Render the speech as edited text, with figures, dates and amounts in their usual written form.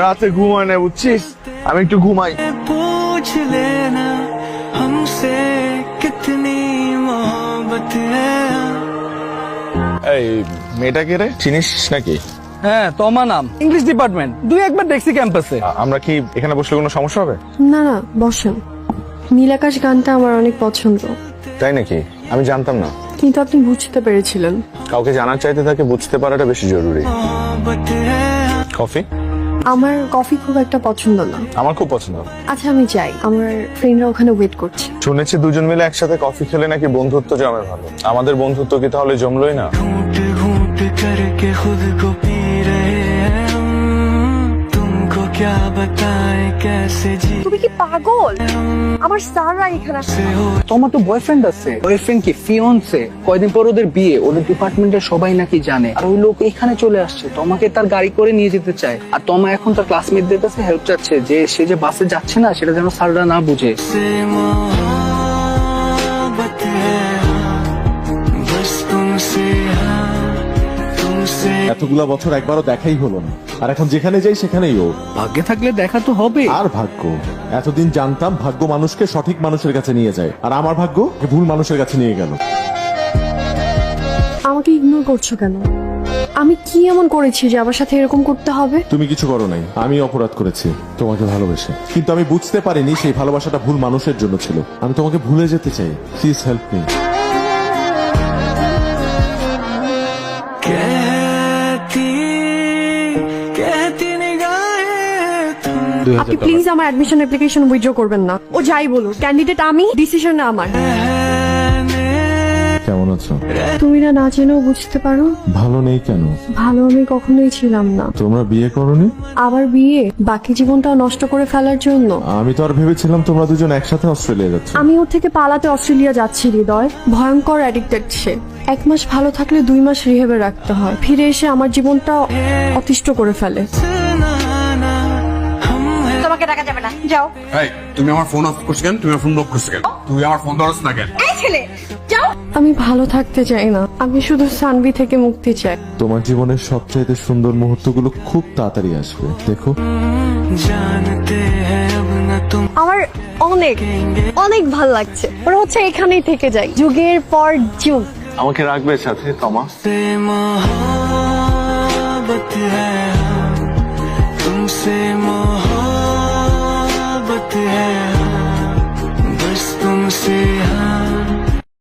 রাতে ঘুমায় না বুঝছিস, আমি একটু ঘুমাই। पूछ लेना हमसे कितनी मोहब्बत है। এই মেয়েটা কে রে, চিনিস নাকি? হ্যাঁ, তোমার নাম, ইংলিশ ডিপার্টমেন্ট, দুই একবার দেখছি ক্যাম্পাসে। আমরা কি এখানে বসলে কোনো সমস্যা হবে? না না, বসেন। নীলাকাশ গানটা আমার অনেক পছন্দ। তাই নাকি? আমি জানতাম না। কিন্তু আপনি বুঝতে পেরেছিলেন। কাউকে জানার চাইতে তাকে বুঝতে পারাটা বেশি জরুরি। কফি? আমার কফি খুব একটা পছন্দ না। আমার খুব পছন্দ। আচ্ছা আমি যাই, আমার ফ্রেন্ডরা ওখানে ওয়েট করছে। শুনেছি দুজন মিলে একসাথে কফি খেলে নাকি বন্ধুত্ব জমে ভালো। আমাদের বন্ধুত্ব কি তাহলে জমলোই না? घूंट घूंट करके खुद को पी रहे हैं हम, तुमको क्या बताएं कैसे जी তুমি কি পাগল? আমার স্যাররা এখানে से हो। তোমার তো বয়ফ্রেন্ড আছে। বয়ফ্রেন্ড কি ফিয়ন্সে? কয়দিন পর ওদের বিয়ে, ওদের ডিপার্টমেন্টের সবাই নাকি জানে। আর ওই লোক এখানে চলে আসছে, তোমাকে তার গাড়ি করে নিয়ে যেতে চায়। আর তোমা এখন তার ক্লাসমেটদের কাছে হেল্প চাচ্ছে যে সে যে বাসে যাচ্ছে না সেটা যেন স্যাররা না বুঝে। से मोहब्बत है बस तुमसे, हाँ तुमसे। এতগুলা বছর একবারও দেখাই হলো না, আর এখন যেখানে যাই সেখানেই ও। ভাগ্যে থাকলে দেখা তো হবে। আর ভাগ্য, এতদিন জানতাম ভাগ্য মানুষকে সঠিক মানুষের কাছে নিয়ে যায়, আর আমার ভাগ্য ভুল মানুষের কাছে নিয়ে গেল। আমাকে ইগনোর করছো কেন? আমি কি এমন করেছি যে আমার সাথে এরকম করতে হবে? তুমি কিছু করো নাই, আমি অপরাধ করেছি তোমাকে ভালোবেসে। কিন্তু আমি বুঝতে পারিনি সেই ভালোবাসাটা ভুল মানুষের জন্য ছিল। আমি তোমাকে ভুলে যেতে চাই, প্লিজ হেল্প মি। कहती निगाहें तुम আপনি প্লিজ আমার অ্যাডমিশন অ্যাপ্লিকেশন উইথড্র করবেন না। ও যাই বলুক, ক্যান্ডিডেট আমি, ডিসিশন না আমার। কেমন আছো? তুমি না জেনেও বুঝতে পারো। ভালো নেই কেন? ভালো আমি কখনোই ছিলাম না। তোমরা বিয়ে করোনি? আবার বিয়ে? বাকি জীবনটা নষ্ট করে ফেলার জন্য? আমি তো আর ভেবেছিলাম তোমরা দুজন একসাথে অস্ট্রেলিয়া যাচ্ছ। আমি ওর থেকে পালাতে অস্ট্রেলিয়া যাচ্ছি হৃদয়। ভয়ঙ্কর অ্যাডিক্টেড সে। 1 মাস ভালো থাকলে 2 মাস রিহেবে রাখতে হয়। ফিরে এসে আমার জীবনটা অতিষ্ঠ করে ফেলে। তোমাকে ডাকা যাবে না, যাও। এই, তুমি আমার ফোন অফ করছো কেন? তুমি আমার ফোন ব্লক করছো কেন? তুই আমার ফোন ধরছ না কেন? এই ছেলে, যাও। আমি ভালো থাকতে চাই না, আমি শুধু সানভি থেকে মুক্তি চাই। তোমার জীবনের সবচাইতে সুন্দর মুহূর্তগুলো খুব তাড়াতাড়ি আসবে, দেখো। जानते हैं अब न तुम আমার অনেক অনেক ভালো লাগছে। ওরা হচ্ছে এখানেই থেকে যাই, যুগের পর যুগ। আমাকে রাখবে সাথে তমা? से मोहब्बत है तुमसे